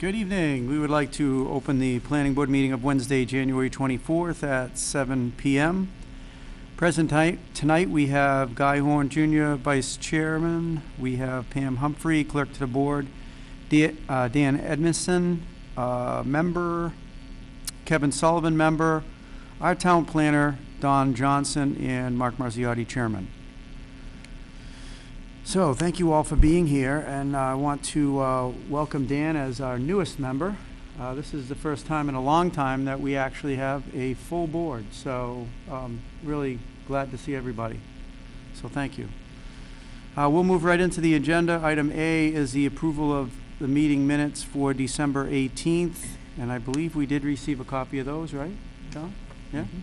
Good evening. We would like to open the planning board meeting of Wednesday, January 24th at 7 p.m. Present tonight we have Guy Horn Jr., Vice Chairman. We have Pam Humphrey, Clerk to the Board. Dan Edmondson, Member. Kevin Sullivan, Member. Our Town Planner, Don Johnson, and Mark Marziotti, Chairman. So thank you all for being here, and I want to welcome Dan as our newest member. This is the first time in a long time that we actually have a full board, so really glad to see everybody. So thank you. We'll move right into the agenda. Item A is the approval of the meeting minutes for December 18th, and I believe we did receive a copy of those, right, John? Yeah? Mm-hmm.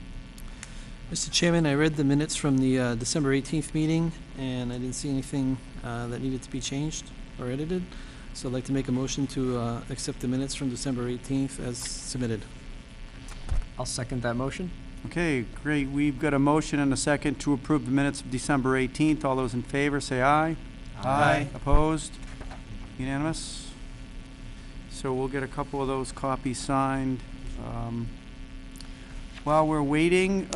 Mr. Chairman, I read the minutes from the December 18th meeting, and I didn't see anything that needed to be changed or edited. So I'd like to make a motion to accept the minutes from December 18th as submitted. I'll second that motion. Okay, great. We've got a motion and a second to approve the minutes of December 18th. All those in favor say aye. Aye. Opposed? Unanimous? So we'll get a couple of those copies signed. While we're waiting,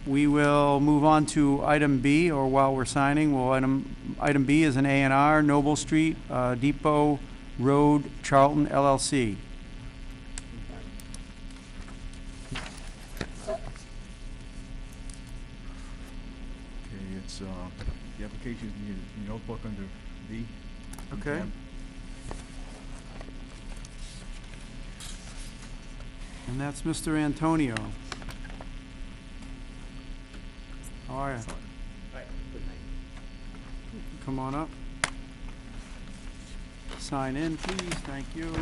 we will move on to item B, or while we're signing, item B is an A&R, Noble Street, Depot Road, Charlton, LLC. Okay, it's the application is in your notebook under B. Okay. And that's Mr. Antonio. How are you? Come on up. Sign in, please. Thank you.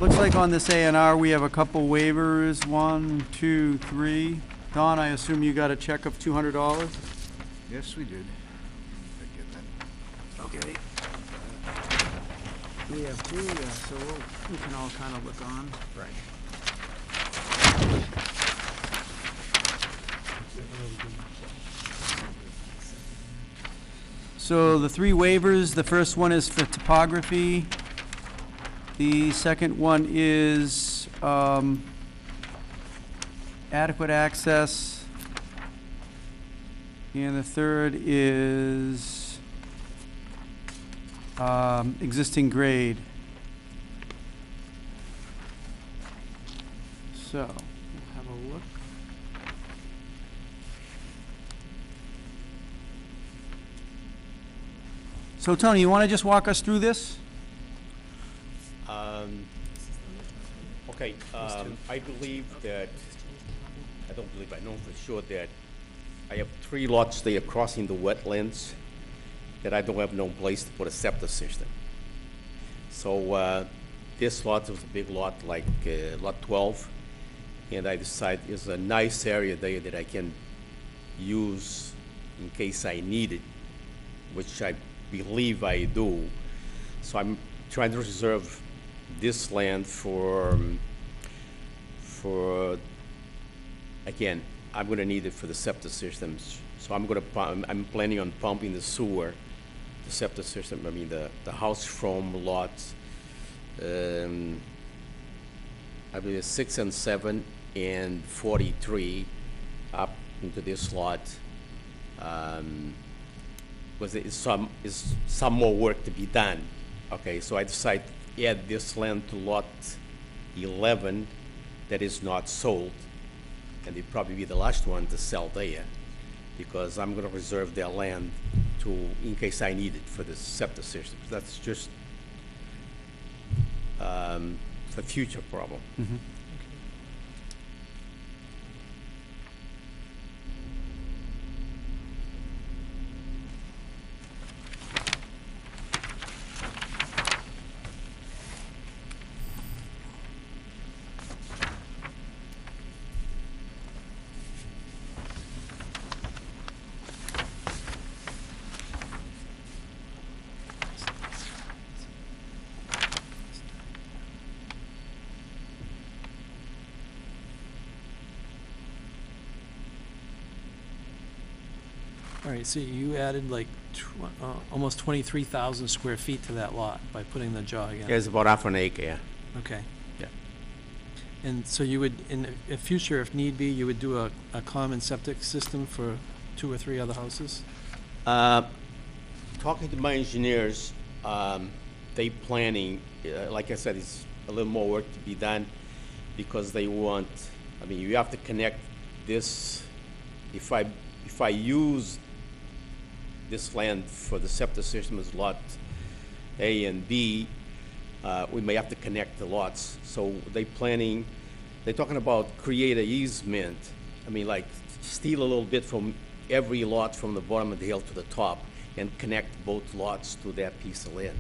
Looks like on this A&R we have a couple waivers. 1, 2, 3. Don, I assume you got a check of $200? Yes, we did. Okay. We have two, yeah, so we can all kind of look on. Right. So the three waivers, the first one is for topography. The second one is adequate access. And the third is existing grade. So, we'll have a look. So Tony, you want to just walk us through this? Okay, I believe that, I don't believe, I know for sure that I have 3 lots there crossing the wetlands that I don't have no place to put a septic system. So this lot was a big lot, like lot 12, and I decided it's a nice area there that I can use in case I need it, which I believe I do. So I'm trying to reserve this land for again, I'm going to need it for the septic systems. So I'm planning on pumping the sewer, the septic system. I mean the house from lots, I believe 6 and 7 and 43 up into this lot. Because it's some more work to be done. Okay, so I decided to add this land to lot 11 that is not sold, and it'd probably be the last one to sell there, because I'm going to reserve their land in case I need it for the septic system. That's just a future problem. Mm-hmm. Right, so you added like almost 23,000 square feet to that lot by putting the jog in? Yeah, it's about half an acre, yeah. Okay. Yeah. And so you would, in the future, if need be, you would do a common septic system for 2 or 3 other houses? Talking to my engineers, they planning, like I said, it's a little more work to be done because they want, I mean, you have to connect this, if I use this land for the septic system as lot A and B, we may have to connect the lots. So they're talking about create a easement, I mean, like steal a little bit from every lot from the bottom of the hill to the top and connect both lots to that piece of land.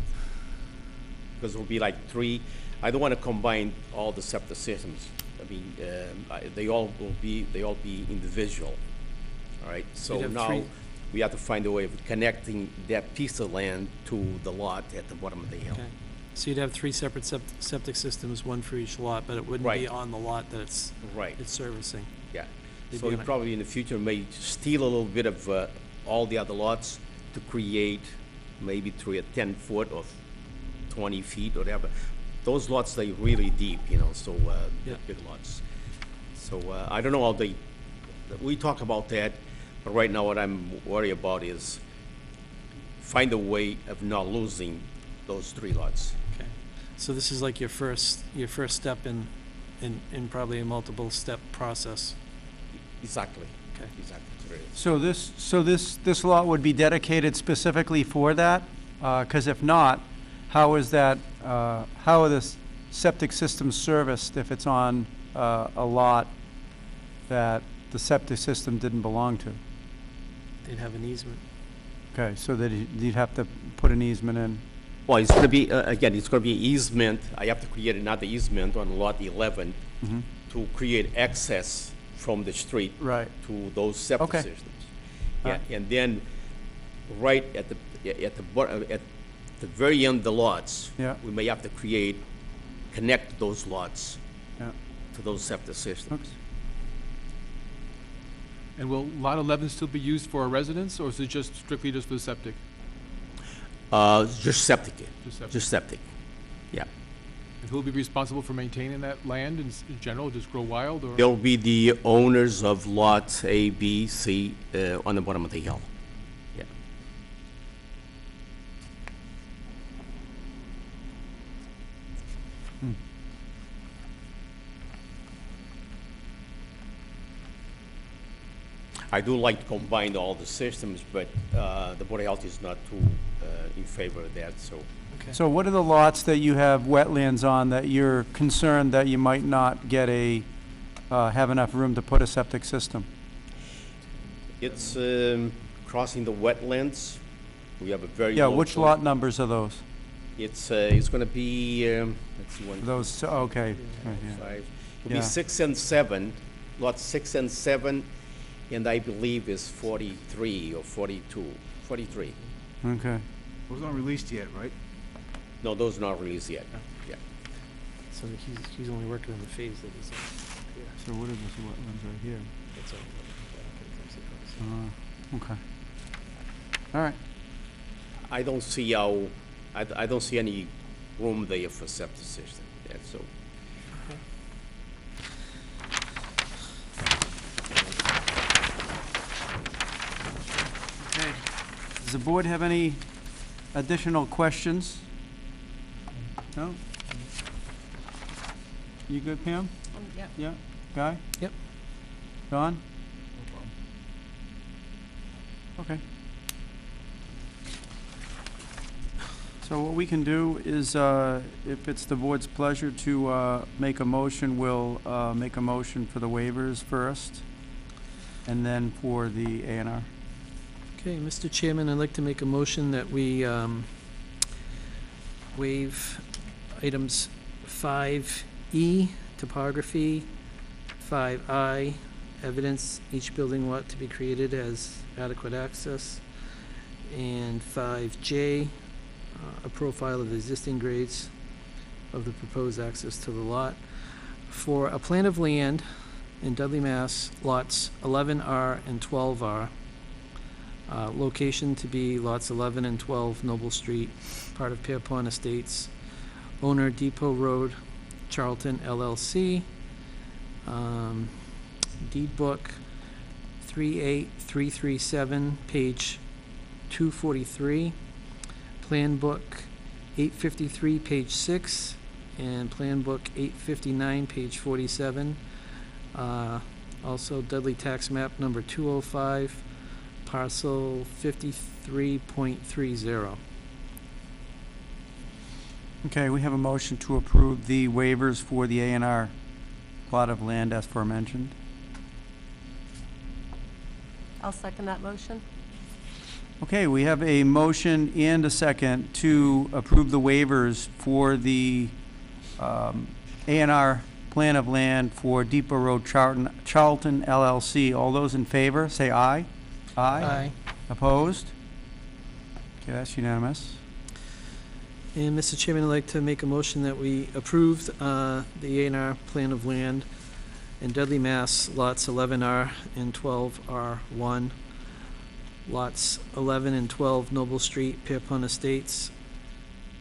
Because it will be like 3, I don't want to combine all the septic systems. I mean, they all be individual, all right? So You'd have now, 3. we have to find a way of connecting that piece of land to the lot at the bottom of the hill. Okay. So you'd have 3 separate septic systems, 1 for each lot, but it wouldn't be Right. on the lot that it's Right, servicing. yeah. They'd So be you on a- probably in the future may steal a little bit of all the other lots to create maybe through a 10-foot or 20 feet or whatever. Those lots, they really deep, you know, so Yeah. they're big lots. So I don't know how we talk about that, but right now what I'm worried about is find a way of not losing those 3 lots. Okay. So this is like your first step in probably a multiple step process. Exactly. Okay. Exactly. That's what it is. So this lot would be dedicated specifically for that? Because if not, how are the septic systems serviced if it's on a lot that the septic system didn't belong to? They'd have an easement. Okay, so that you'd have to put an easement in. Well, it's going to be, again, it's going to be easement. I have to create another easement on lot 11 to create access from the street Right. to those septic Okay. systems. Yeah, Alright. and then right at the very end of the lots, Yeah. we may have to connect those lots Yeah. to those septic systems. Oops. And will lot 11 still be used for a residence, or is it just strictly just for the septic? Just septic, Just septic. just septic. Yeah. And who will be responsible for maintaining that land in general? Just grow wild, or? They'll be the owners of lots A, B, C on the bottom of the hill. Yeah. I do like to combine all the systems, but the Board of Health is not too in favor of that, so. Okay. So what are the lots that you have wetlands on that you're concerned that you might not get have enough room to put a septic system? It's crossing the wetlands. We have a very Yeah, low which point. lot numbers are those? It's gonna be, let's see, 1, 2, Those, okay. Right, yeah. 5. It'll Yeah. be 6 and 7, lot 6 and 7, and I believe is 43 or 42, 43. Okay. Those aren't released yet, right? No, those are not released yet. Yeah. So he's only working on the phase that he's on. Yeah, So what are those wetlands right here? that's all. Okay. All right. I don't see I don't see any room there for septic system. Yeah, so. Okay. Does the board have any additional questions? No? You good, Pam? Yeah. Yeah? Guy? Yep. Don? Okay. So what we can do is, if it's the board's pleasure to make a motion, we'll make a motion for the waivers first, and then for the A&R. Okay, Mr. Chairman, I'd like to make a motion that we waive items 5E, topography, 5I, evidence each building lot to be created has adequate access, and 5J, a profile of the existing grades of the proposed access to the lot. For a plan of land in Dudley, Mass, lots 11R and 12R, Location to be lots 11 and 12 Noble Street, part of Pierpont Estates. Owner Depot Road, Charlton LLC. Deed book 38337, page 243. Plan book 853, page 6, and plan book 859, page 47. Also Dudley tax map number 205, parcel 53.30. Okay, we have a motion to approve the waivers for the A&R plot of land as aforementioned. I'll second that motion. Okay, we have a motion and a second to approve the waivers for the A&R plan of land for Depot Road Charlton LLC. All those in favor, say aye. Opposed? Okay, that's unanimous. And Mr. Chairman, I'd like to make a motion that we approve the A&R plan of land in Dudley, Mass, lots 11R and 12R1, lots 11 and 12 Noble Street, Pierpont Estates,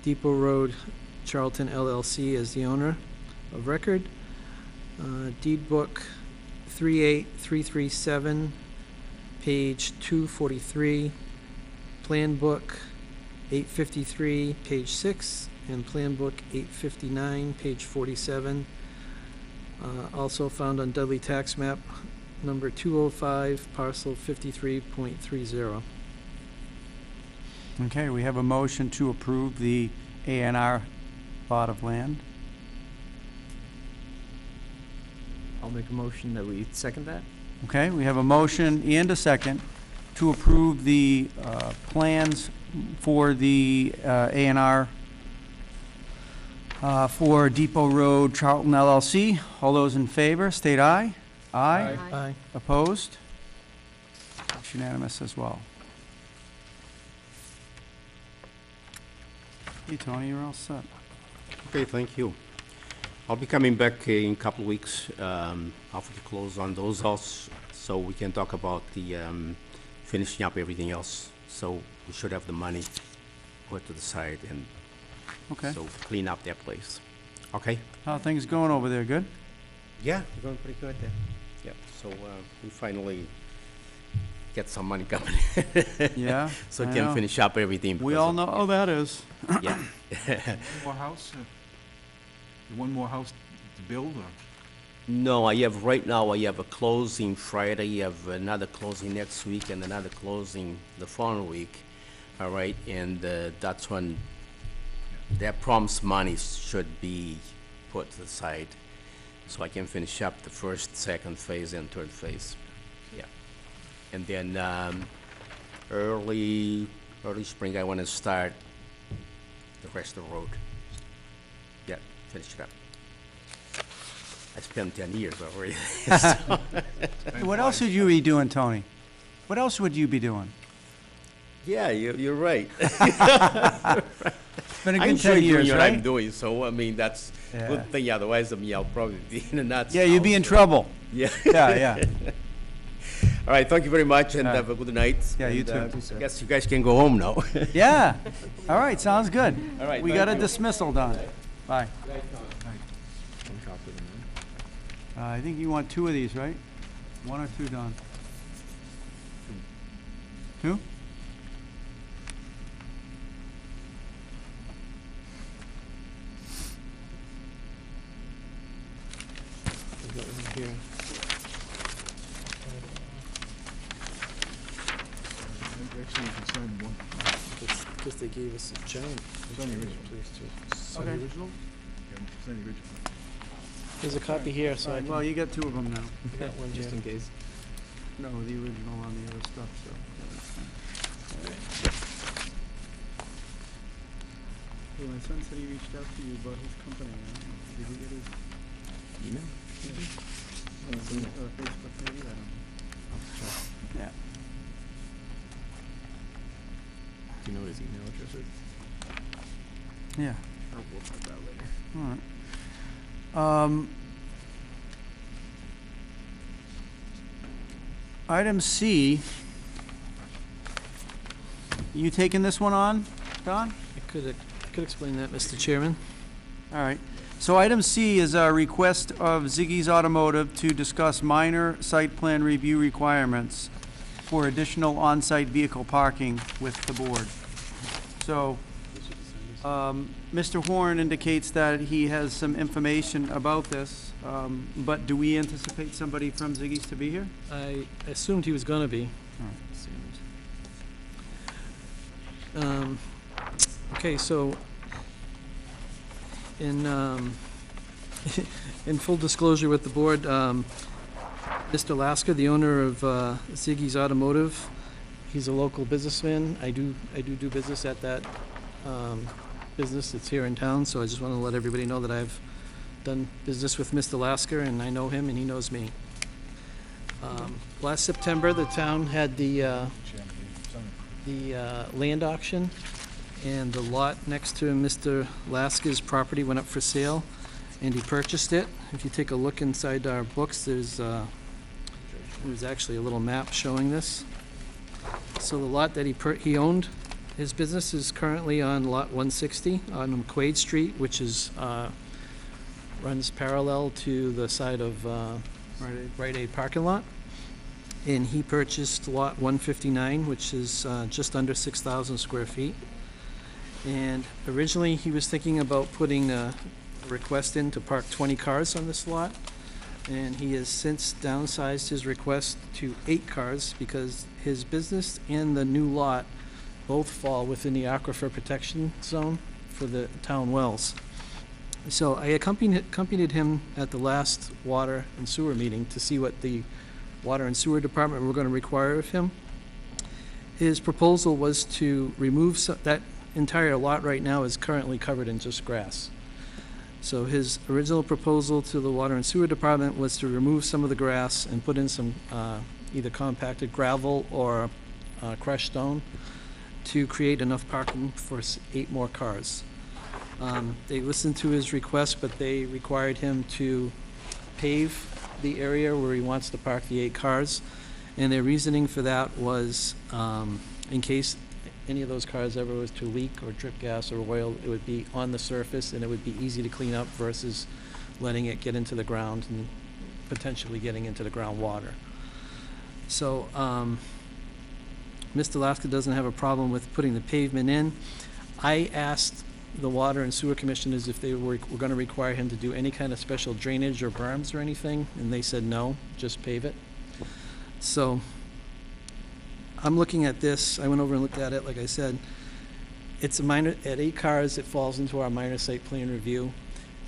Depot Road, Charlton LLC as the owner of record. Deed book 38337, page 243, plan book 853, page 6, and plan book 859, page 47. Also found on Dudley tax map number 205, parcel 53.30. Okay, we have a motion to approve the A&R plot of land. I'll make a motion that we second that. Okay, we have a motion and a second to approve the plans for the A&R for Depot Road, Charlton LLC. All those in favor, state aye. Aye. Aye. Opposed? It's unanimous as well. Hey, Tony, you're all set. Okay, thank you. I'll be coming back in a couple of weeks after the close on those also, so we can talk about the finishing up everything else. So we should have the money put to the side and Okay. so clean up that place. Okay? How are things going over there? Good? Yeah, we're going pretty good there. Yep. So we finally get some money coming. Yeah. So I we can know. finish up everything. We because all of- know how that is. Yeah. More house? One more house to build, or? No, I have, right now, I have a closing Friday, I have another closing next week, and another closing the following week, all right? And that's when that promised money should be put to the side, so I can finish up the first, second phase, and third phase. Yeah. And then early spring, I want to start the rest of the road. Yeah, finish it up. I spent 10 years already. So- What else would you be doing, Tony? What else would you be doing? Yeah, you're right. It's been a I'm good sure 10 doing years, what I'm right? doing, so I mean, that's a Yeah. good thing. Otherwise, I mean, I'll probably be in the nuts. Yeah, you'd be in trouble. Yeah. Yeah, yeah. All right, thank you very much, and Yeah. have a good night. Yeah, you And, too. I guess you guys can go home now. Yeah. All right, sounds good. All right, We thank got a you. dismissal done. Bye. One copy of them. I think you want 2 of these, right? 1 or 2, Don? 2? We've got one here. Actually, you can sign one. Because they gave us a giant. Sign the original. Sign Okay. the original? Yeah, sign the original. There's a copy here, so I can. Well, you got 2 of them now. I got one Just here. in case. No, the original on the other stuff, so. Hey, my son said he reached out to you about his company. Did you get his Email? Facebook maybe? I don't know. Yeah. Do you know what his email address is? Yeah. Oh, we'll talk about it later. All right. Item C You taking this one on, Don? I could explain that, Mr. Chairman. All right. So item C is a request of Ziggy's Automotive to discuss minor site plan review requirements for additional on-site vehicle parking with the board. So, Mr. Horn indicates that he has some information about this, but do we anticipate somebody from Ziggy's to be here? I assumed he was gonna be. Okay, so in in full disclosure with the board, Mr. Lasker, the owner of Ziggy's Automotive, he's a local businessman. I do business at that business that's here in town, so I just want to let everybody know that I've done business with Mr. Lasker, and I know him, and he knows me. Last September, the town had the land auction, and the lot next to Mr. Lasker's property went up for sale, and he purchased it. If you take a look inside our books, there's actually a little map showing this. So the lot that he owned, his business is currently on lot 160 on McQuaid Street, which is runs parallel to the side of Rite Aid parking lot. And he purchased lot 159, which is just under 6,000 square feet. And originally, he was thinking about putting a request in to park 20 cars on this lot. And he has since downsized his request to 8 cars because his business and the new lot both fall within the aquifer protection zone for the town wells. So I accompanied him at the last water and sewer meeting to see what the water and sewer department were going to require of him. His proposal was to remove that entire lot right now is currently covered in just grass. So his original proposal to the water and sewer department was to remove some of the grass and put in some either compacted gravel or crushed stone to create enough parking for 8 more cars. They listened to his request, but they required him to pave the area where he wants to park the 8 cars. And their reasoning for that was in case any of those cars ever was to leak or drip gas or oil, it would be on the surface and it would be easy to clean up versus letting it get into the ground and potentially getting into the groundwater. So Mr. Lasker doesn't have a problem with putting the pavement in. I asked the water and sewer commissioners if they were going to require him to do any kind of special drainage or berms or anything, and they said no, just pave it. So I'm looking at this. I went over and looked at it. Like I said, it's a minor, at 8 cars, it falls into our minor site plan review.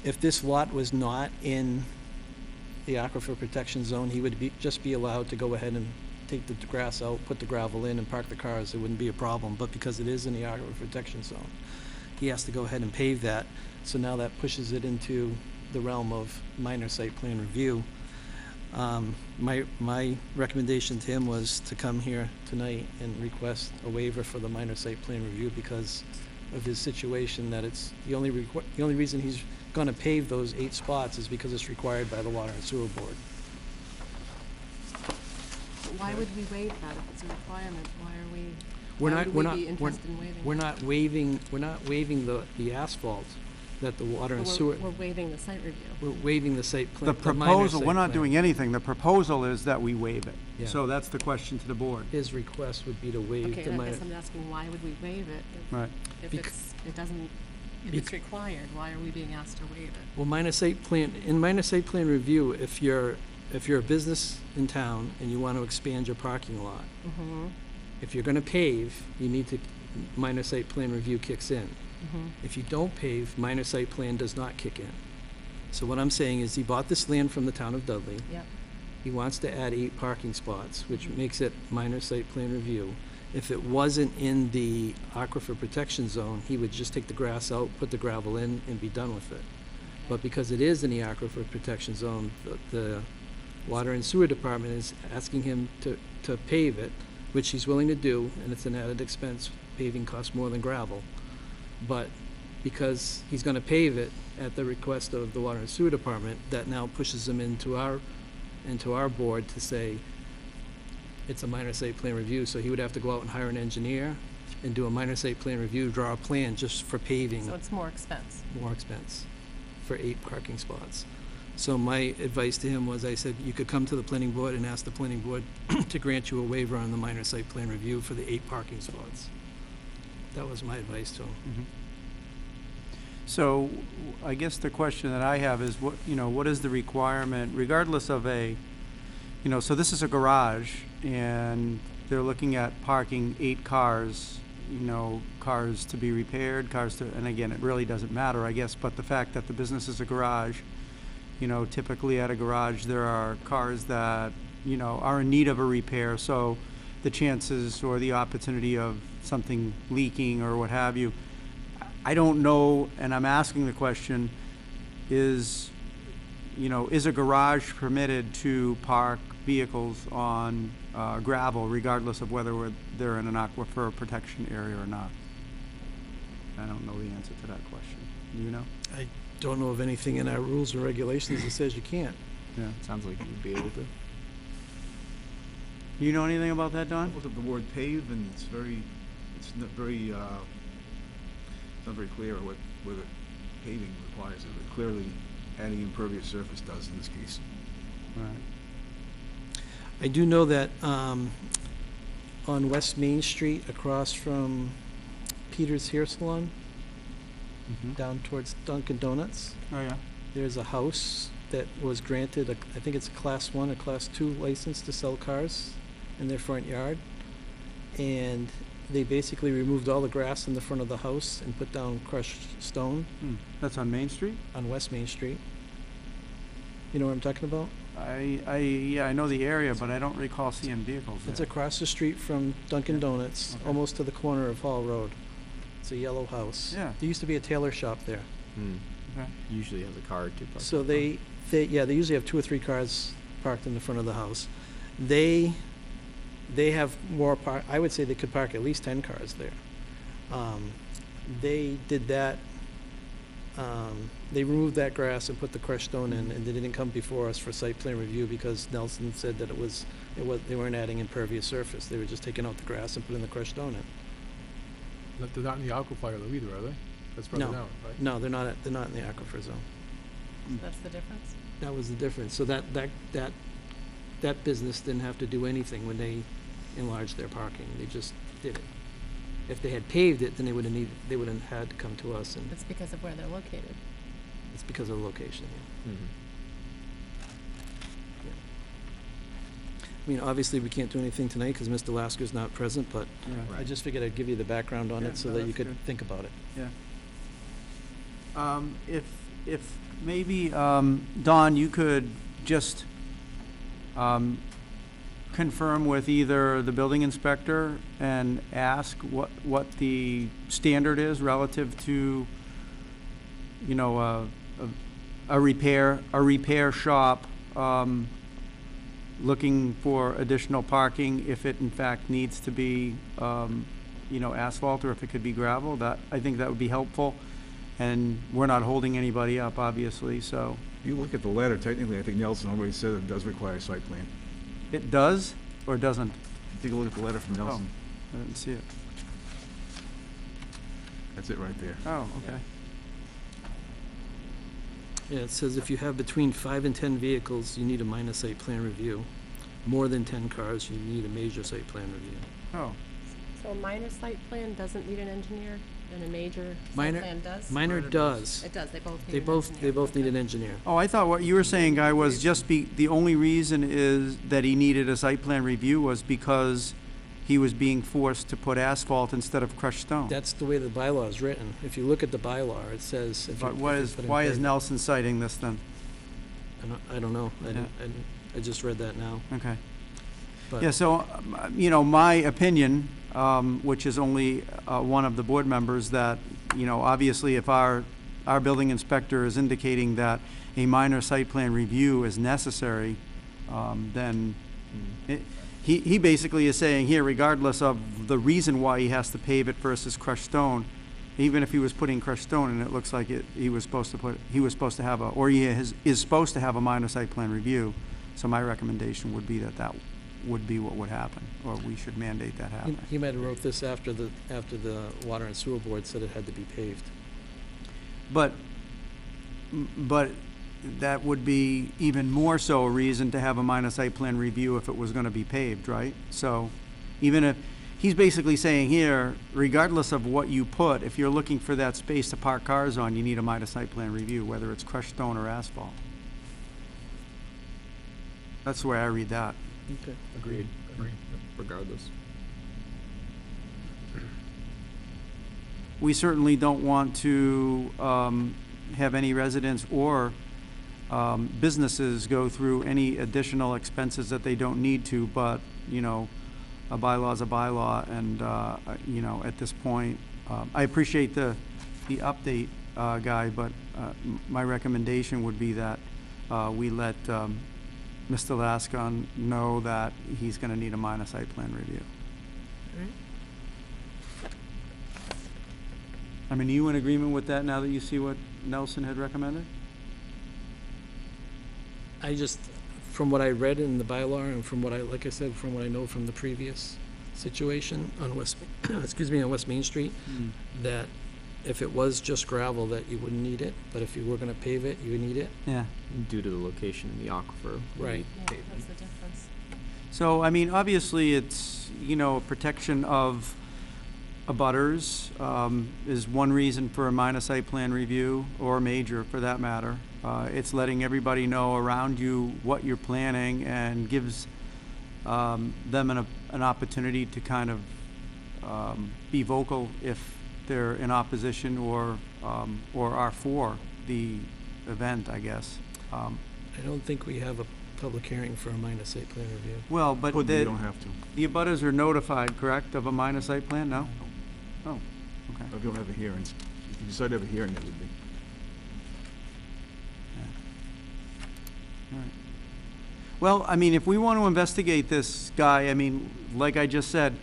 If this lot was not in the aquifer protection zone, he would just be allowed to go ahead and take the grass out, put the gravel in, and park the cars. It wouldn't be a problem. But because it is in the aquifer protection zone, he has to go ahead and pave that. So now that pushes it into the realm of minor site plan review. My recommendation to him was to come here tonight and request a waiver for the minor site plan review because of his situation, that it's the only reason he's going to pave those 8 spots is because it's required by the Water and Sewer Board. Why would we waive that if it's a requirement? Why are we? We're why not, would we're we not, be interested in waiving we're that? not waiving the asphalt that the water and But sewer, we're waiving the site review. we're waiving the site plan. The minor proposal, site we're not plan. doing anything. The proposal is that we waive it. Yeah. So that's the question to the board. His request would be to waive Okay, the and I minor. guess I'm asking, why would we waive it? Right. If Bec- if it's required, why are we being asked to waive it? Well, minor site plan review, if you're a business in town and you want to expand your parking lot, Mm-hmm, if you're gonna pave, you need to, minor site plan review kicks in. mm-hmm. If you don't pave, minor site plan does not kick in. So what I'm saying is he bought this land from the town of Dudley. Yep. He wants to add 8 parking spots, which makes it minor site plan review. If it wasn't in the aquifer protection zone, he would just take the grass out, put the gravel in, and be done with it. But because it is in the aquifer protection zone, the Water and Sewer Department is asking him to pave it, which he's willing to do, and it's an added expense. Paving costs more than gravel. But because he's gonna pave it at the request of the Water and Sewer Department, that now pushes him into our board to say it's a minor site plan review, so he would have to go out and hire an engineer and do a minor site plan review, draw a plan just for paving. So it's more expense. More expense for 8 parking spots. So my advice to him was, I said, you could come to the planning board and ask the planning board to grant you a waiver on the minor site plan review for the 8 parking spots. That was my advice to him. So I guess the question that I have is what is the requirement, regardless of so this is a garage and they're looking at parking 8 cars, cars to be repaired, and again, it really doesn't matter, I guess, but the fact that the business is a garage, typically at a garage, there are cars that, are in need of a repair, so the chances or the opportunity of something leaking or what have you, I don't know, and I'm asking the question, is a garage permitted to park vehicles on gravel, regardless of whether they're in an aquifer protection area or not? I don't know the answer to that question. Do you know? I don't know of anything in our rules and regulations that says you can't. Yeah. Sounds like you would be able to. Do you know anything about that, Don? I looked up the word pave, and it's not very clear what the paving requires. But clearly, adding impervious surface does in this case. Right. I do know that on West Main Street, across from Peter's Hair Salon, down towards Dunkin' Donuts, Oh, yeah. there's a house that was granted, I think it's a Class 1 or Class 2 license to sell cars in their front yard. And they basically removed all the grass in the front of the house and put down crushed stone That's on Main Street? on West Main Street. You know what I'm talking about? Yeah, I know the area, but I don't recall seeing vehicles there. It's across the street from Dunkin' Donuts, Okay. almost to the corner of Hall Road. It's a yellow house. Yeah. There used to be a tailor shop there. Okay. Usually has a car to park. So they usually have 2 or 3 cars parked in the front of the house. They have more I would say they could park at least 10 cars there. They did that, they removed that grass and put the crushed stone in, and they didn't come before us for site plan review because Nelson said that they weren't adding impervious surface. They were just taking out the grass and putting the crushed stone in. They're not in the aquifer though either, are they? That's further No. down, right? No, they're not in the aquifer zone. That's the difference? That was the difference. So that business didn't have to do anything when they enlarged their parking. They just did it. If they had paved it, then they would have had to come to us, and It's because of where they're located. it's because of the location. Yeah. I mean, obviously, we can't do anything tonight because Mr. Lasker's not present, but Yeah. I just figured I'd give you the background on Yeah, it so no, that you that's could good. think about it. Yeah. If maybe, Don, you could just confirm with either the building inspector and ask what the standard is relative to, a repair shop, looking for additional parking, if it in fact needs to be, asphalt, or if it could be gravel. I think that would be helpful. And we're not holding anybody up, obviously, so. If you look at the letter, technically, I think Nelson already said it does require a site plan. It does or doesn't? Take a look at the letter from Nelson. I didn't see it. That's it right there. Oh, okay. Yeah, it says if you have between 5 and 10 vehicles, you need a minor site plan review. More than 10 cars, you need a major site plan review. Oh, So a minor site plan doesn't need an engineer, and a major site Minor- plan does? Minor does. It does, they both need They an both engineer. need an engineer. oh, I thought what you were saying, Guy, was the only reason is that he needed a site plan review was because he was being forced to put asphalt instead of crushed stone. That's the way the bylaw is written. If you look at the bylaw, it says. if you- But why if you is, put in why is pavement. Nelson citing this then? I don't know. Yeah. I just read that now. Okay. But- Yeah, so, my opinion, which is only one of the board members, that, obviously if our building inspector is indicating that a minor site plan review is necessary, then he basically is saying here, regardless of the reason why he has to pave it versus crushed stone, even if he was putting crushed stone and it looks like he was supposed to have is supposed to have a minor site plan review. So my recommendation would be that would be what would happen, or we should mandate that happen. He might have wrote this after the Water and Sewer Board said it had to be paved. But that would be even more so a reason to have a minor site plan review if it was gonna be paved, right? So, even if, he's basically saying here, regardless of what you put, if you're looking for that space to park cars on, you need a minor site plan review, whether it's crushed stone or asphalt. That's the way I read that. Okay. Agreed. Regardless. We certainly don't want to have any residents or businesses go through any additional expenses that they don't need to, but, you know, a bylaw's a bylaw, and, you know, at this point, I appreciate the update, Guy, but my recommendation would be that we let Mr. Lascon know that he's gonna need a minor site plan review. I mean, are you in agreement with that now that you see what Nelson had recommended? I just, from what I read in the bylaw and from what like I said, from what I know from the previous situation on West, on West Main Street, that if it was just gravel, that you wouldn't need it, but if you were gonna pave it, you would need it. Yeah. Due to the location in the aquifer. we Right. need Yeah, pavement. that's the difference. So, I mean, obviously, it's, you know, protection of abutters is one reason for a minor site plan review, or a major for that matter. It's letting everybody know around you what you're planning, and gives them an opportunity to kind of be vocal if they're in opposition or are for the event, I guess. I don't think we have a public hearing for a minor site plan review. Well, but But you the don't have to. abutters are notified, correct, of a minor site plan? No? Oh, okay. If you don't have a hearing, if you decide to have a hearing, it would be. All right. Well, I mean, if we want to investigate this guy, I mean, like I just said,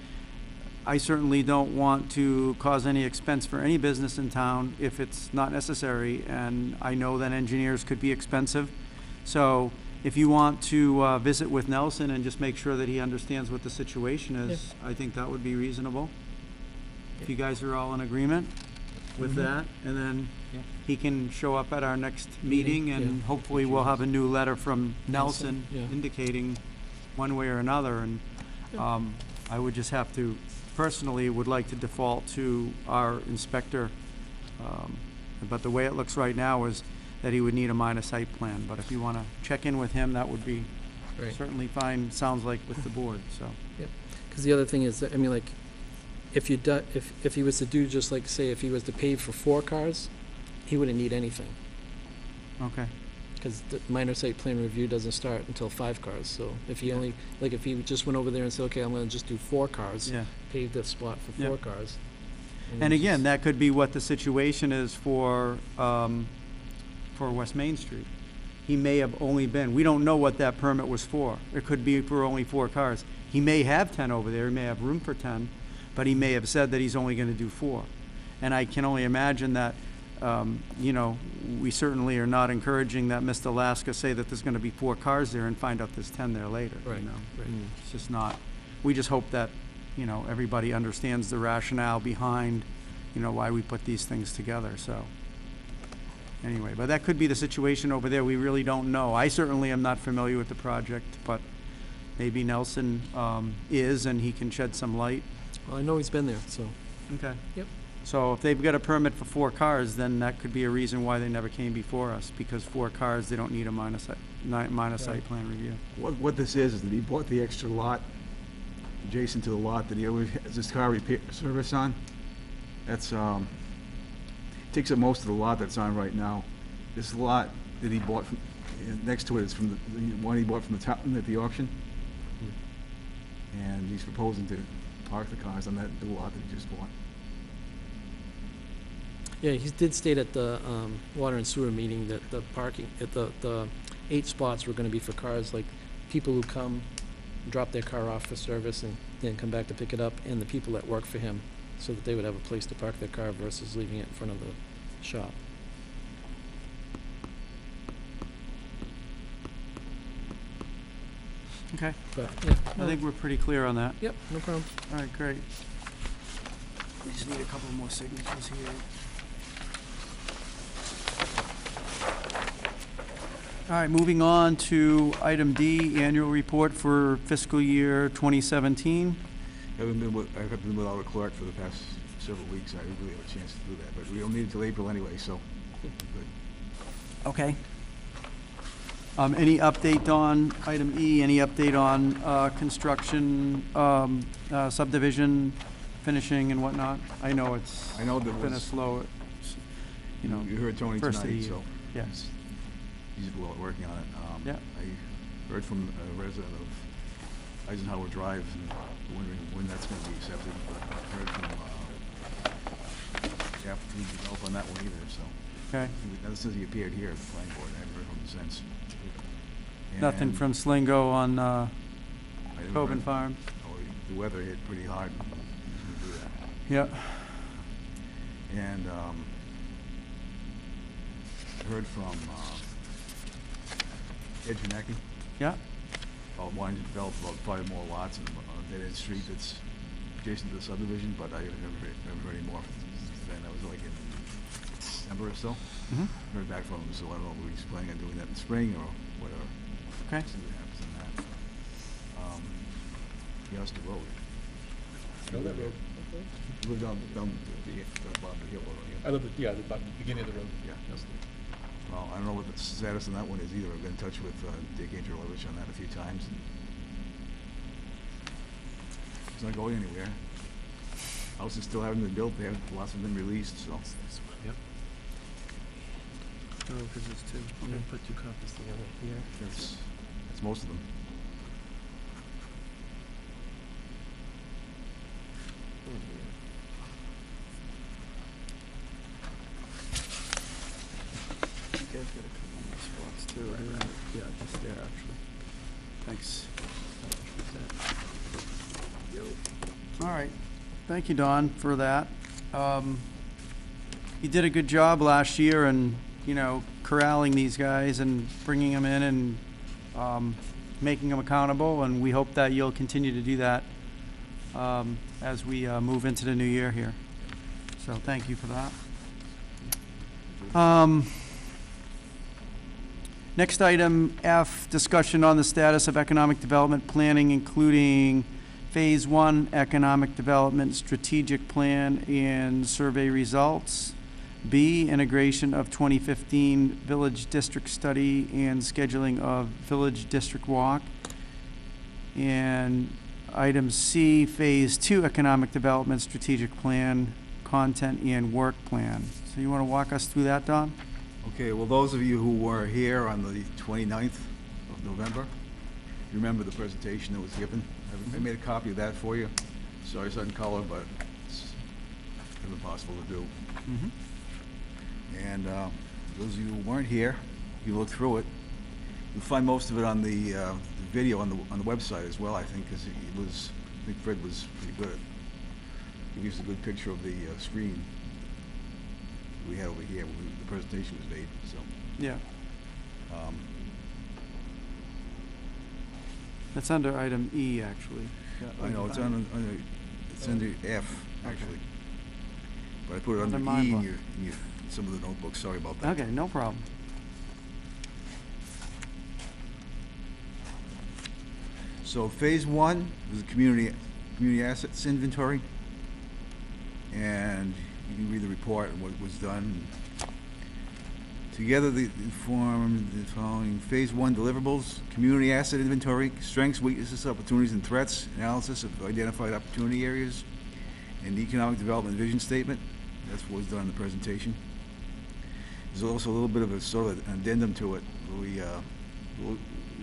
I certainly don't want to cause any expense for any business in town if it's not necessary, and I know that engineers could be expensive. So if you want to visit with Nelson and just make sure that he understands what the situation is, I think that would be reasonable. If you guys are all in agreement with that, and then Yeah. he can show up at our next meeting, and yeah. hopefully we'll have a new letter from Nelson Nelson, yeah. indicating one way or another, and I would just have to, personally, would like to default to our inspector, but the way it looks right now is that he would need a minor site plan, but if you want to check in with him, that would be Right. certainly fine, sounds like, with the board, so. Because the other thing is, that, I mean, like, if he was to do just like, say, if he was to pave for 4 cars, he wouldn't need anything. Okay, Because the minor site plan review doesn't start until 5 cars, so if he only, like, if he just went over there and said, okay, I'm gonna just do 4 cars, yeah. pave the spot for Yeah. 4 cars. And again, that could be what the situation is for West Main Street. He may have only been, we don't know what that permit was for. It could be for only 4 cars. He may have 10 over there, he may have room for 10, but he may have said that he's only gonna do 4. And I can only imagine that, you know, we certainly are not encouraging that Mr. Laska say that there's gonna be 4 cars there and find out there's 10 there later, you Right, know? right. It's just not, we just hope that, you know, everybody understands the rationale behind, you know, why we put these things together, so. Anyway, but that could be the situation over there, we really don't know. I certainly am not familiar with the project, but maybe Nelson is, and he can shed some light. Well, I know he's been there, so. Okay. Yep. So if they've got a permit for 4 cars, then that could be a reason why they never came before us, because 4 cars, they don't need a minor site plan review. What this is that he bought the extra lot adjacent to the lot that he always has his car repair service on. That's, takes up most of the lot that's on right now. This lot that he bought from, next to it is from the one he bought from the town at the auction. And he's proposing to park the cars on that new lot that he just bought. Yeah, he did state at the water and sewer meeting that the parking, at the 8 spots were gonna be for cars, like people who come, drop their car off for service and then come back to pick it up, and the people that work for him, so that they would have a place to park their car versus leaving it in front of the shop. Okay, But, yeah. I think we're pretty clear on that. Yep, no problem. All right, great. We just need a couple more signatures here. All right, moving on to item D, annual report for fiscal year 2017. I haven't been without a clerk for the past several weeks. I didn't really have a chance to do that, but we don't need it till April anyway, so good. Okay. Any update on item E? Any update on construction, subdivision, finishing and whatnot? I know it's I know there been a was, slow, you heard Tony first of the tonight, year. so Yes. he's well working on it. Yeah. I heard from a resident of Eisenhower Drive, and wondering when that's gonna be accepted, but I heard from, Jeff, he didn't know on that one either, so. Okay. Ever since he appeared here at the planning board, I haven't heard from him since. Nothing And from Slingo on I haven't Coben heard- Farm? Oh, the weather hit pretty hard. We do that. Yep. And I heard from Ed Janecki Yeah. about wanting to develop about 5 more lots on Dead End Street that's adjacent to the subdivision, but I haven't heard any more then. That was like in December or so. Mm-hmm. Heard back from him, so I don't know if he's planning on doing that in spring or whatever. Okay. See what happens on that. He has to road. Know that road? He lived down the bottom of the hill over here. I live at, yeah, the beginning of the road. Yeah. Well, I don't know what the status on that one is either. I've been in touch with Dick Angelovich on that a few times. It's not going anywhere. Houses still haven't been built. Lots have been released, so. Yep. Oh, because there's two. I'm gonna put 2 copies together here. That's most of them. You guys got a couple more spots too. Yeah, just there, actually. Thanks. All right. Thank you, Don, for that. You did a good job last year and, corralling these guys and bringing them in and making them accountable, and we hope that you'll continue to do that as we move into the new year here. So thank you for that. Next item, F, discussion on the status of economic development planning, including Phase 1 Economic Development Strategic Plan and survey results. B, integration of 2015 Village District Study and scheduling of Village District Walk. And item C, Phase 2 Economic Development Strategic Plan, content and work plan. So you want to walk us through that, Don? Okay, well, those of you who were here on the 29th of November, you remember the presentation that was given? I made a copy of that for you. Sorry it's not in color, but it's never possible to do. Mm-hmm. And those of you who weren't here, you look through it. You'll find most of it on the video on the website as well, I think, because I think Fred was pretty good at, he gives a good picture of the screen we had over here when the presentation was made, so. Yeah. That's under item E, actually. I know, it's under F, actually. But I put it Under under my E book. in your, some of the notebooks, sorry about that. Okay, no problem. So phase 1 was a community assets inventory. And you can read the report and what was done. Together they form the following phase 1 deliverables: community asset inventory, strengths, weaknesses, opportunities, and threats, analysis of identified opportunity areas, and economic development vision statement. That's what was done in the presentation. There's also a little bit of a sort of an addendum to it. We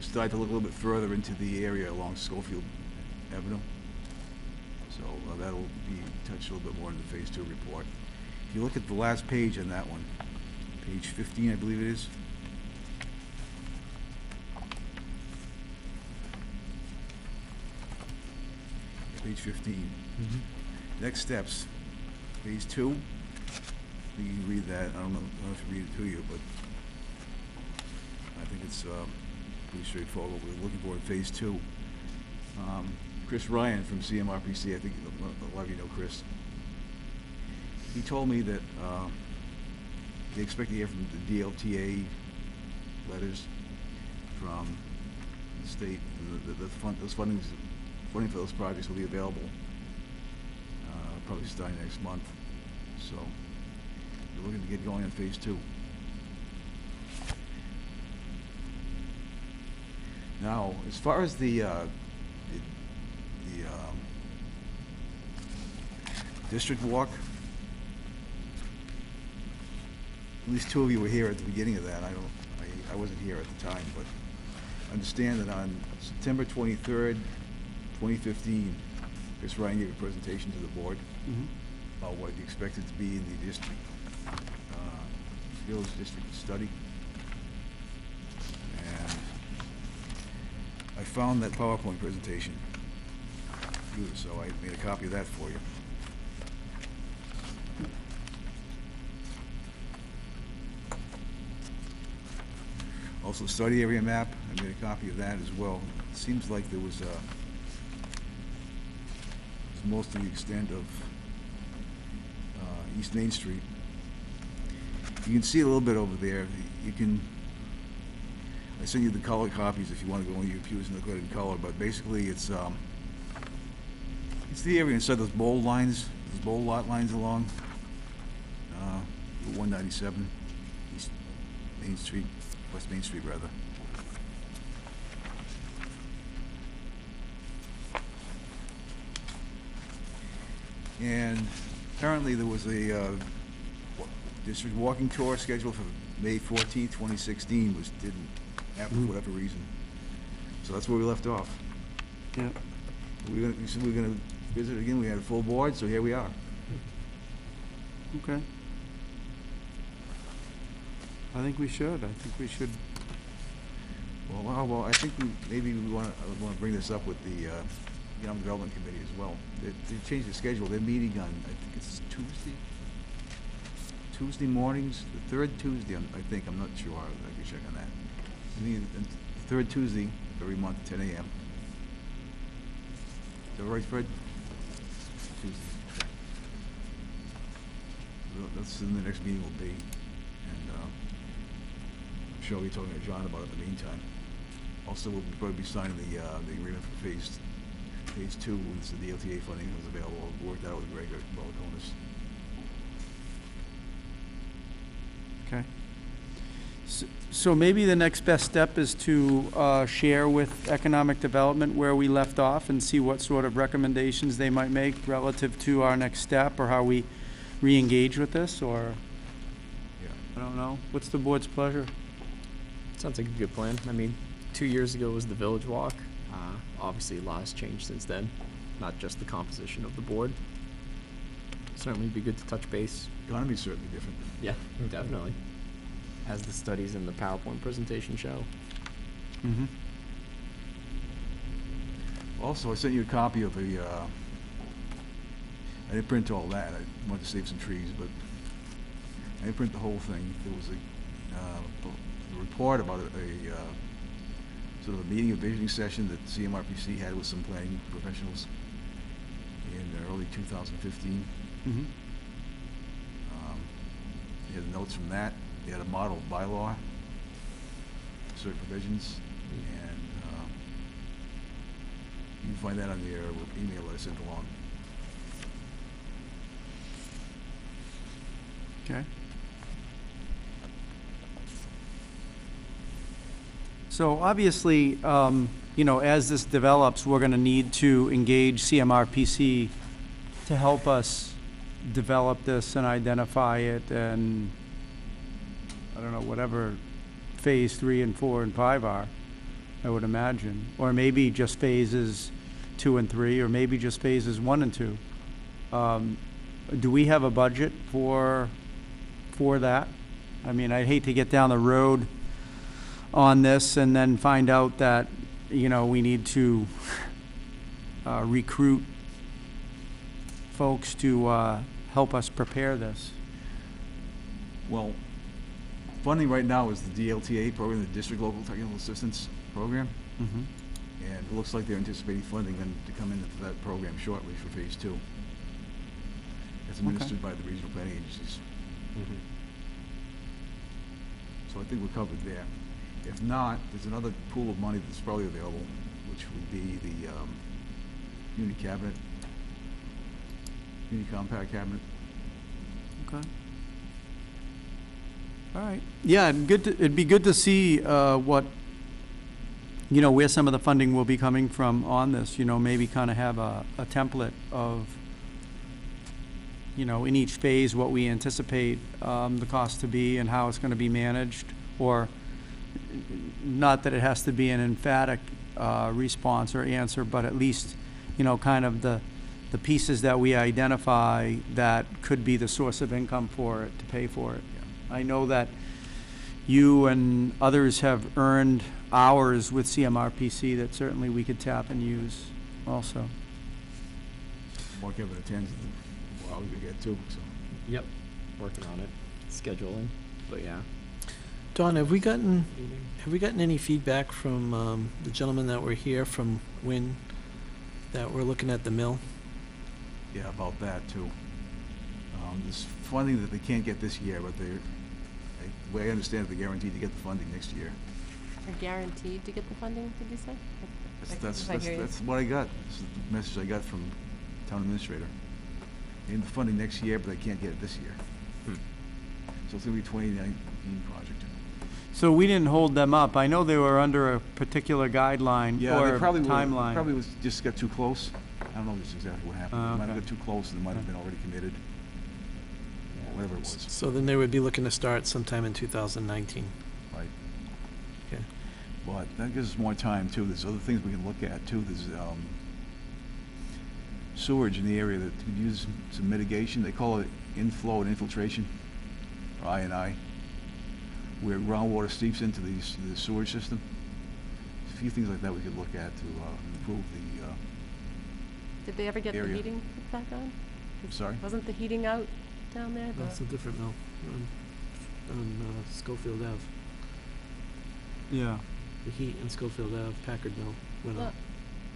started to look a little bit further into the area along Schofield Avenue. So that'll be touched a little bit more in the phase 2 report. If you look at the last page on that one, page 15, I believe it is. Page 15. Next steps, phase 2. You can read that. I don't know if I read it to you, but I think it's pretty straightforward what we're looking for in phase 2. Chris Ryan from CMRPC, I think a lot of you know Chris. He told me that they expect to hear from the DLTA letters from the state. Those funding for those projects will be available probably starting next month. So we're looking to get going on phase 2. Now, as far as the district walk, at least 2 of you were here at the beginning of that. I wasn't here at the time, but I understand that on September 23rd, 2015, Chris Ryan gave a presentation to the board about what he expected to be in the district, village district study. And I found that PowerPoint presentation, so I made a copy of that for you. Also, study area map, I made a copy of that as well. It seems like there was most of the extent of East Main Street. You can see a little bit over there. I sent you the color copies if you want to go on your computers and look at it in color, but basically it's the area inside those bold lines, those bold lot lines along 197 East Main Street. West Main Street, rather. And apparently there was a district walking tour scheduled for May 14th, 2016, which didn't happen for whatever reason. So that's where we left off. Yeah. We said we were going to visit again. We had a full board, so here we are. Okay. I think we should. Well, I think maybe we want to bring this up with the Economic Development Committee as well. They changed the schedule. They're meeting on, I think it's Tuesday mornings, the third Tuesday, I think. I'm not sure. I can check on that. The third Tuesday every month, 10 a.m. Is that right, Fred? Tuesday. Okay. Well, that's when the next meeting will be. And I'm sure we'll be talking to John about it in the meantime. Also, we'll probably be signing the agreement for phase 2 once the DLTA funding is available. We'll work that out with Greg Balcones. Okay. So maybe the next best step is to share with Economic Development where we left off and see what sort of recommendations they might make relative to our next step or how we re-engage with this, or Yeah. I don't know. What's the board's pleasure? Sounds like a good plan. I mean, 2 years ago was the village walk. Obviously, a lot has changed since then, not just the composition of the board. Certainly be good to touch base. Economy's certainly different. Yeah, definitely. As the studies in the PowerPoint presentation show. Mm-hmm. Also, I sent you a copy of I didn't print all that. I wanted to save some trees, but I didn't print the whole thing. There was a report about a sort of a meeting, a visioning session that CMRPC had with some planning professionals in early 2015. Mm-hmm. They had notes from that. They had a model bylaw, certain provisions, and you can find that on your email that I sent along. Okay. So obviously, as this develops, we're going to need to engage CMRPC to help us develop this and identify it, and I don't know, whatever phase 3 and 4 and 5 are, I would imagine. Or maybe just phases 2 and 3, or maybe just phases 1 and 2. Do we have a budget for that? I mean, I'd hate to get down the road on this and then find out that, we need to recruit folks to help us prepare this. Well, funding right now is the DLTA program, the District Local Technical Assistance Program. Mm-hmm. And it looks like they're anticipating funding them to come into that program shortly for phase 2. It's administered by the regional planning agencies. So I think we're covered there. If not, there's another pool of money that's probably available, which would be the uni cabinet, uni compact cabinet. Okay. All right. Yeah, it'd be good to see what, where some of the funding will be coming from on this, maybe kind of have a template of, in each phase, what we anticipate the cost to be and how it's going to be managed, or not that it has to be an emphatic response or answer, but at least, kind of the pieces that we identify that could be the source of income for it, to pay for it. I know that you and others have earned hours with CMRPC that certainly we could tap and use also. More Kevin attends, the more hours we get too, so. Yep. Working on it, scheduling, but yeah. Dawn, have we gotten any feedback from the gentlemen that were here from Wynn that were looking at the mill? Yeah, about that too. There's funding that they can't get this year, but the way I understand it, they're guaranteed to get the funding next year. They're guaranteed to get the funding, did you say? That's what I got. This is the message I got from town administrator. They need the funding next year, but they can't get it this year. So it's gonna be a 2019 project. So we didn't hold them up. I know they were under a particular guideline Yeah, or they probably timeline. probably just got too close. I don't know just exactly what happened. They might have Okay. got too close and they might have been already committed. Whatever it was. So then they would be looking to start sometime in 2019. Right. Okay. But that gives us more time too. There's other things we can look at too. There's sewage in the area that could use some mitigation. They call it inflow and infiltration, or I&I, where groundwater seeps into the sewage system. There's a few things like that we could look at to improve the Did they ever get the area. heating back on? Sorry? Wasn't the heating out down there? That's a different mill on Schofield Ave. Yeah. The heat in Schofield Ave, Packard Mill went up.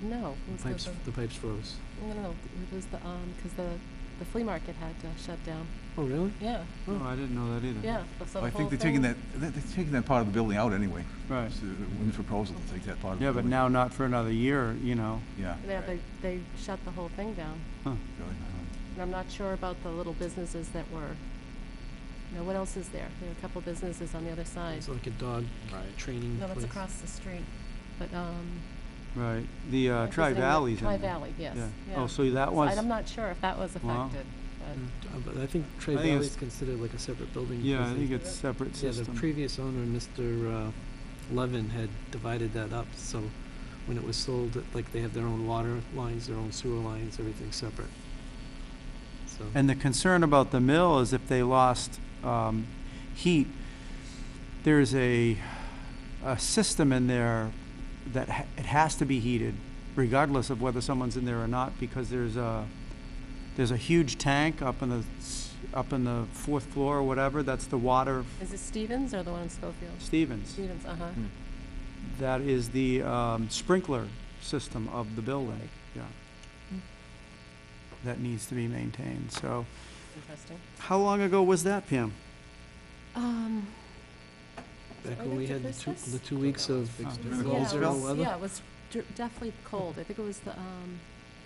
No, it was The pipes froze. no, it was because the flea market had to shut down. Oh, really? Yeah, Oh, I didn't know that either. yeah. So the I whole think they're taking thing- they're taking that part of the building out anyway. Right. It's Wynn's proposal to take that part of the Yeah, building. but now not for another year, Yeah. They shut the whole thing down. Huh. Really? And I'm not sure about the little businesses that were, what else is there? There are a couple businesses on the other side. It's like a dog training No, place. that's across the street. But, Right. The visiting Tri-Valley's in Tri there. Valley, yes. Yeah. Yeah. Oh, so that was, I'm not sure if that was Wow. affected, but. But I think Trey I think Valley it's- is considered like a separate building. yeah, because I they- think it's separate Yeah, the system. previous owner, Mr. Levin, had divided that up, so when it was sold, like, they have their own water lines, their own sewer lines, everything's separate. So, And the concern about the mill is if they lost heat, there's a system in there that it has to be heated regardless of whether someone's in there or not, because there's a huge tank up in the fourth floor or whatever. That's the water. Is it Stevens or the one in Schofield? Stevens. Stevens, uh-huh. That is the sprinkler system of the building. Yeah. That needs to be maintained. So, Interesting. how long ago was that, Pam? back right when we after had Christmas? the 2 weeks of During the Yeah, cold it spell? was- weather. Yeah, it was definitely cold. I think it was the,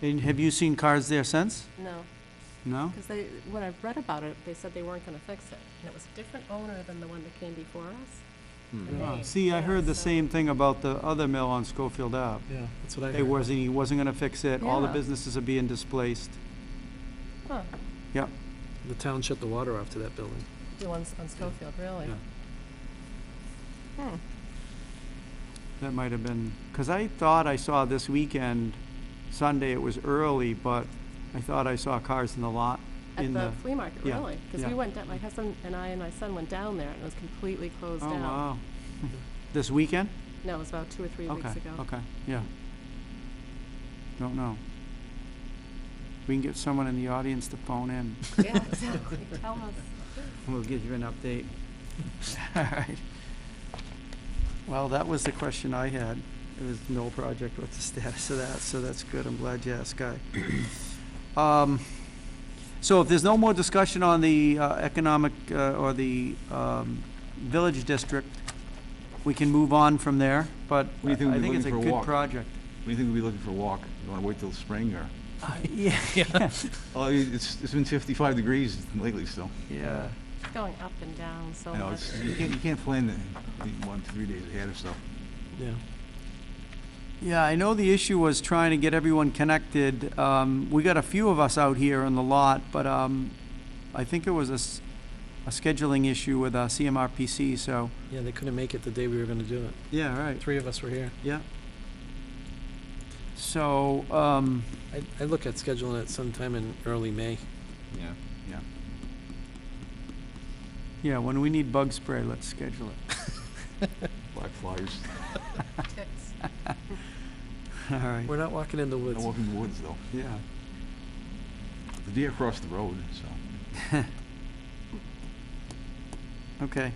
And have you seen cars there since? no, No? because when I read about it, they said they weren't gonna fix it. And it was a different owner than the one that came before us. And Oh, they- see, I yeah, heard the so- same thing about the other mill on Schofield Ave. Yeah, that's what I He heard. wasn't gonna fix it, all the Yeah. businesses are being displaced. Huh, Yep. The town shut the water off to that building. the ones on Schofield, really? Yeah. Hmm. That might have been, because I thought I saw this weekend, Sunday, it was early, but I thought I saw cars in the lot. At the flea market, yeah, really? Because yeah. we went down, my husband and I and my son went down there, and it was completely closed Oh, down. wow. This weekend? No, it was about 2 or 3 weeks Okay, ago. okay, yeah. Don't know. We can get someone in the audience to phone in. Yeah, exactly. Tell us. We'll give you an update. All right. Well, that was the question I had. It was no project. What's the status of that? So that's good. I'm glad you asked, Guy. So if there's no more discussion on the economic or the village district, we can move on from there, but What do you think I we'll be think it's a looking for a good walk? project. What do you think we'll be looking for a walk? You wanna wait till spring, or? Yeah, Oh, it's been 55 degrees lately, so. yeah. It's going up and down so You know, much. you can't plan 1 to 3 days ahead or so. Yeah. Yeah, I know the issue was trying to get everyone connected. We got a few of us out here in the lot, but I think it was a scheduling issue with CMRPC, so. Yeah, they couldn't make it the day we were gonna do it. Yeah, right. 3 of us were here. Yeah. So, I look at scheduling it sometime in early May. Yeah. Yeah. yeah, when we need bug spray, let's schedule it. Black flies. Ticks. All right. We're not walking in the I woods. walk in the woods, though. Yeah. The deer crossed the road, so. Okay.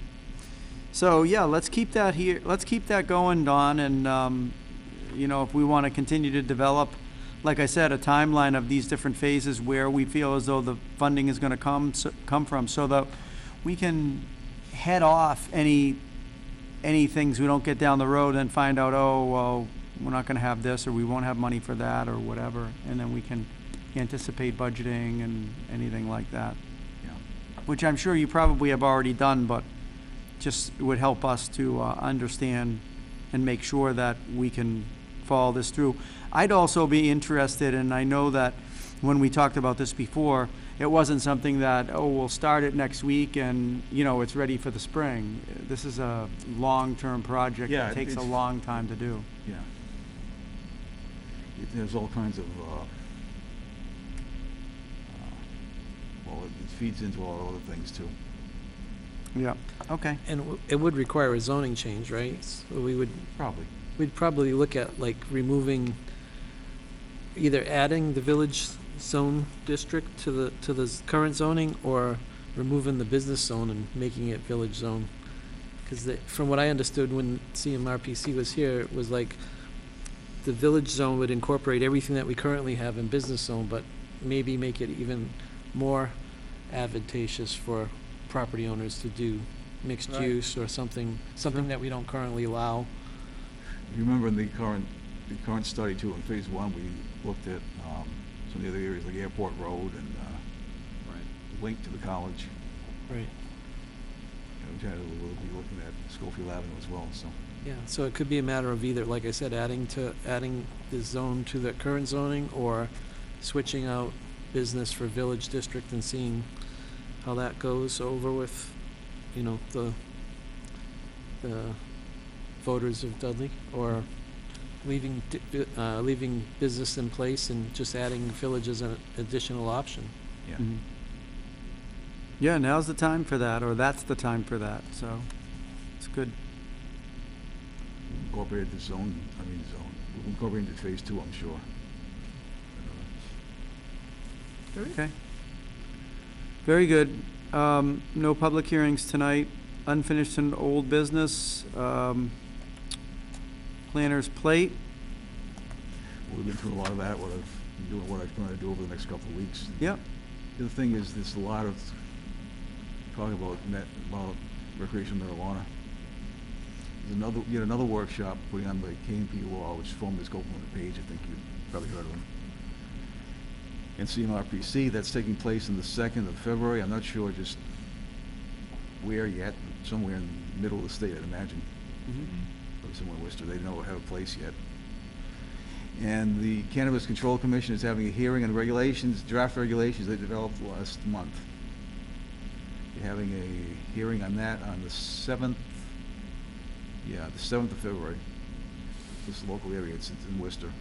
So, yeah, let's keep that here, let's keep that going, Don, and, you know, if we want to continue to develop, like I said, a timeline of these different phases where we feel as though the funding is going to come from, so that we can head off any things we don't get down the road and find out, oh, well, we're not going to have this, or we won't have money for that, or whatever, and then we can anticipate budgeting and anything like that. Yeah. Which I'm sure you probably have already done, but just would help us to understand and make sure that we can follow this through. I'd also be interested, and I know that when we talked about this before, it wasn't something that, oh, we'll start it next week and, you know, it's ready for the spring. This is a long-term project. Yeah, It takes a it's- long time to do. Yeah. There's all kinds of, well, it feeds into all other things, too. Yeah, okay. And it would require a zoning change, right? So Probably. we'd probably look at like removing, either adding the village zone district to the current zoning, or removing the business zone and making it village zone. Because from what I understood when CMRPC was here, it was like the village zone would incorporate everything that we currently have in business zone, but maybe make it even more advantageous for property owners to do mixed Right. use or something that we don't currently allow. You remember in the current study, too, in phase 1, we looked at some of the other areas like Airport Road and link to the college. Right. We'll be looking at Schofield Avenue as well, so. Yeah, so it could be a matter of either, like I said, adding the zone to the current zoning, or switching out business for village district and seeing how that goes over with, you know, the voters of Dudley, or leaving business in place and just adding village as an additional option. Yeah. Mhm. Yeah, now's the time for that, or that's the time for that, so it's good. Incorporated the zone, we'll incorporate into phase 2, I'm sure. Okay. Very good. No public hearings tonight. Unfinished and old business. Planner's plate. We've been through a lot of that, what I'm going to do over the next couple of weeks. Yep. The other thing is, there's a lot of talk about recreational marijuana. There's yet another workshop putting on by K&P Law, which formerly is Copeland and Page, I think you've probably heard of them. And CMRPC, that's taking place on the 2nd of February. I'm not sure just where yet, but somewhere in the middle of the state, I'd imagine. Probably somewhere in Worcester. They don't have a place yet. And the Cannabis Control Commission is having a hearing on regulations, draft regulations they developed last month. They're having a hearing on that on the 7th, the 7th of February. This local area, it's in Worcester.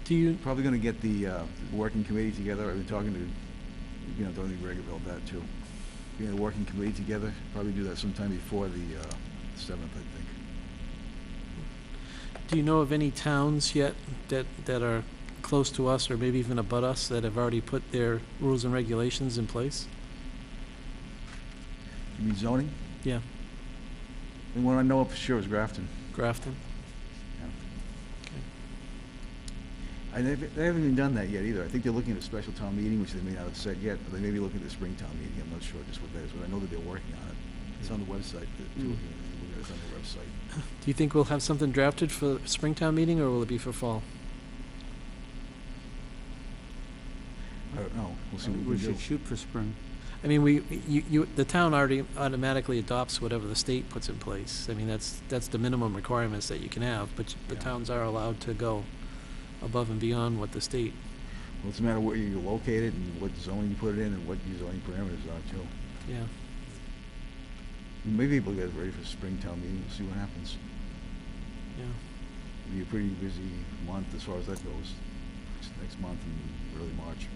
Do you, Probably going to get the working committee together. I've been talking to, Dudley Gregg about that too. Getting a working committee together, probably do that sometime before the 7th, I think. do you know of any towns yet that are close to us, or maybe even abut us, that have already put their rules and regulations in place? You mean zoning? Yeah, The one I know of for sure is Grafton. Grafton? Yeah. They haven't even done that yet either. I think they're looking at a special town meeting, which they may not have said yet, but they may be looking at the spring town meeting. I'm not sure just what that is, but I know that they're working on it. It's on the website, it's on the website. Do you think we'll have something drafted for Springtown meeting, or will it be for fall? I don't know. We'll see what We we can should do. shoot for spring. I mean, the town already automatically adopts whatever the state puts in place. I mean, that's the minimum requirements that you can have, but the Yeah. towns are allowed to go above and beyond what the state, Well, it's a matter of where you're located and what zoning you put it in and what your zoning parameters are too. yeah. Maybe we'll get ready for springtown meeting, we'll see what happens. Yeah. It'll be a pretty busy month as far as that goes. Next month and early March.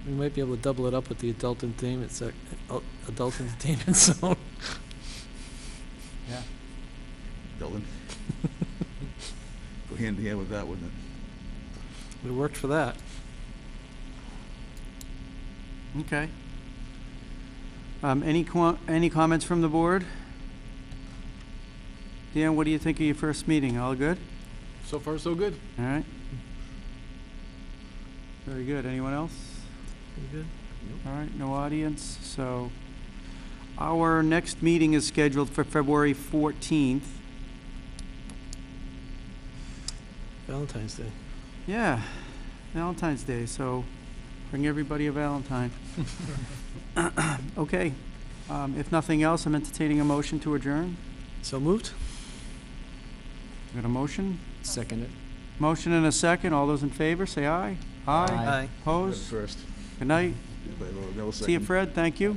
We might be able to double it up with the adult entertainment adult entertainment zone. Yeah. Dylan? Go hand in hand with that, wouldn't it? It worked for that. Okay. Any comments from the board? Dan, what do you think of your first meeting? All good? So far, so good. All right. Very good. Anyone else? Pretty good. All right, no audience. So our next meeting is scheduled for February 14th. Valentine's Day. Yeah, Valentine's Day, so bring everybody a Valentine. Okay, if nothing else, I'm entertaining a motion to adjourn. So moved? Got a motion? Second it. Motion and a second. All those in favor, say aye. Aye. Opposed? First. Good night. No See you, second. Fred. Thank you.